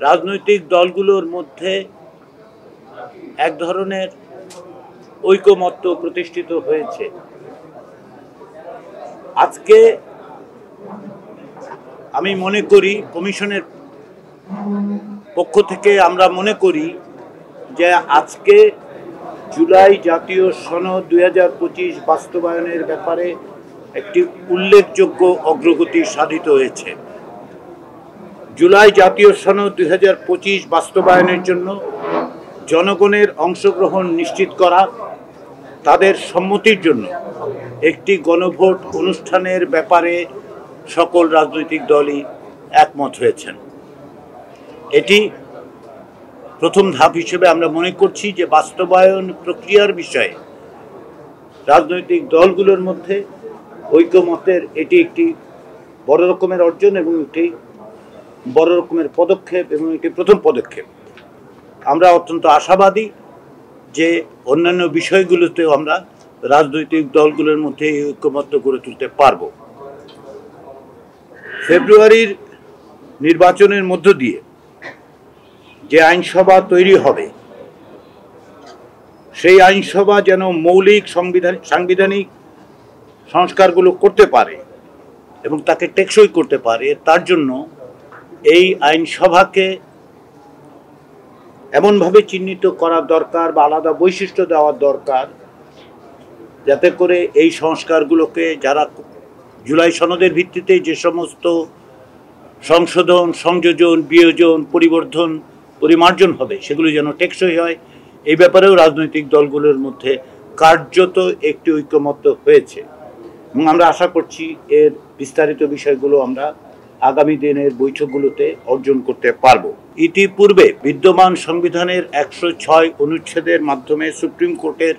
রাজনৈতিক দলগুলোর মধ্যে এক ধরনের ঐকমত্য প্রতিষ্ঠিত হয়েছে। আজকে আমি মনে করি, কমিশনের পক্ষ থেকে আমরা মনে করি যে আজকে জুলাই জাতীয় সনদ 2025 বাস্তবায়নের ব্যাপারে একটি উল্লেখযোগ্য অগ্রগতি সাধিত হয়েছে। জুলাই জাতীয় সনদ 2025 বাস্তবায়নের জন্য জনগণের অংশগ্রহণ নিশ্চিত করা, তাদের সম্মতির জন্য একটি গণভোট অনুষ্ঠানের ব্যাপারে সকল রাজনৈতিক দলই একমত হয়েছেন। এটি প্রথম ধাপ হিসেবে আমরা মনে করছি যে বাস্তবায়ন প্রক্রিয়ার বিষয়ে রাজনৈতিক দলগুলোর মধ্যে ঐকমত্যের এটি একটি বড় রকমের অর্জন এবং একটি বড় রকমের পদক্ষেপ এবং একটি প্রথম পদক্ষেপ। আমরা অত্যন্ত আশাবাদী যে অন্যান্য বিষয়গুলোতেও আমরা রাজনৈতিক দলগুলোর মধ্যে এই ঐকমত্য গড়ে তুলতে পারব। ফেব্রুয়ারির নির্বাচনের মধ্য দিয়ে যে আইনসভা তৈরি হবে, সেই আইনসভা যেন মৌলিক সাংবিধানিক সংস্কারগুলো করতে পারে এবং তাকে টেকসই করতে পারে, তার জন্য এই আইনসভাকে এমনভাবে চিহ্নিত করা দরকার বা আলাদা বৈশিষ্ট্য দেওয়া দরকার, যাতে করে এই সংস্কারগুলোকে যারা জুলাই সনদের ভিত্তিতে যে সমস্ত সংশোধন, সংযোজন, বিয়োজন, পরিবর্ধন, পরিমার্জন হবে, সেগুলো যেন টেকসই হয়। এই ব্যাপারেও রাজনৈতিক দলগুলোর মধ্যে কার্যত একটি ঐকমত্য হয়েছে এবং আমরা আশা করছি এর বিস্তারিত বিষয়গুলো আমরা আগামী দিনের বৈঠকগুলোতে অর্জন করতে পারব। ইতিপূর্বে বিদ্যমান সংবিধানের 106 অনুচ্ছেদের মাধ্যমে সুপ্রিম কোর্টের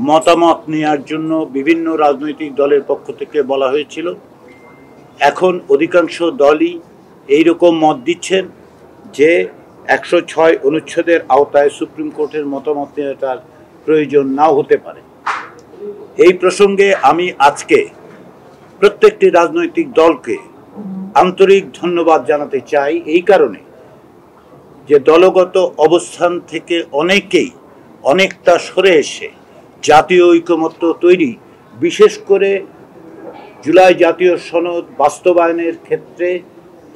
মতামত নেওয়ার জন্য বিভিন্ন রাজনৈতিক দলের পক্ষ থেকে বলা হয়েছিল। এখন অধিকাংশ দলই এইরকম মত দিচ্ছেন যে 106 অনুচ্ছেদের আওতায় সুপ্রিম কোর্টের মতামত নেওয়ার প্রয়োজন নাও হতে পারে। এই প্রসঙ্গে আমি আজকে প্রত্যেকটি রাজনৈতিক দলকে আন্তরিক ধন্যবাদ জানাতে চাই, এই কারণে যে দলগত অবস্থান থেকে অনেকেই অনেকটা সরে এসে জাতীয় ঐকমত্য তৈরি, বিশেষ করে জুলাই জাতীয় সনদ বাস্তবায়নের ক্ষেত্রে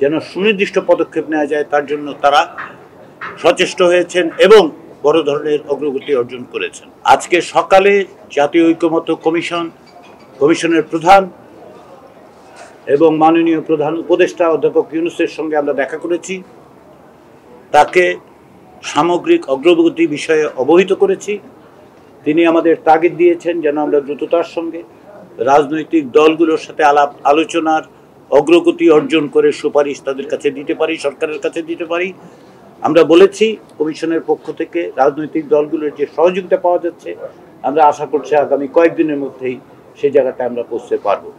যেন সুনির্দিষ্ট পদক্ষেপ নেওয়া যায়, তার জন্য তারা সচেষ্ট হয়েছেন এবং বড় ধরনের অগ্রগতি অর্জন করেছেন। আজকে সকালে জাতীয় ঐকমত্য কমিশনের প্রধান এবং মাননীয় প্রধান উপদেষ্টা অধ্যাপক ইউনূসের সঙ্গে আমরা দেখা করেছি। তাকে সামগ্রিক অগ্রগতি বিষয়ে অবহিত করেছি। তিনি আমাদের তাগিদ দিয়েছেন যেন আমরা দ্রুততার সঙ্গে রাজনৈতিক দলগুলোর সাথে আলোচনার অগ্রগতি অর্জন করে সুপারিশ তাদের কাছে দিতে পারি, সরকারের কাছে দিতে পারি। আমরা বলেছি কমিশনের পক্ষ থেকে রাজনৈতিক দলগুলোর যে সহযোগিতা পাওয়া যাচ্ছে, আমরা আশা করছি আগামী কয়েকদিনের মধ্যেই সেই জায়গাটা আমরা পৌঁছতে পারবো।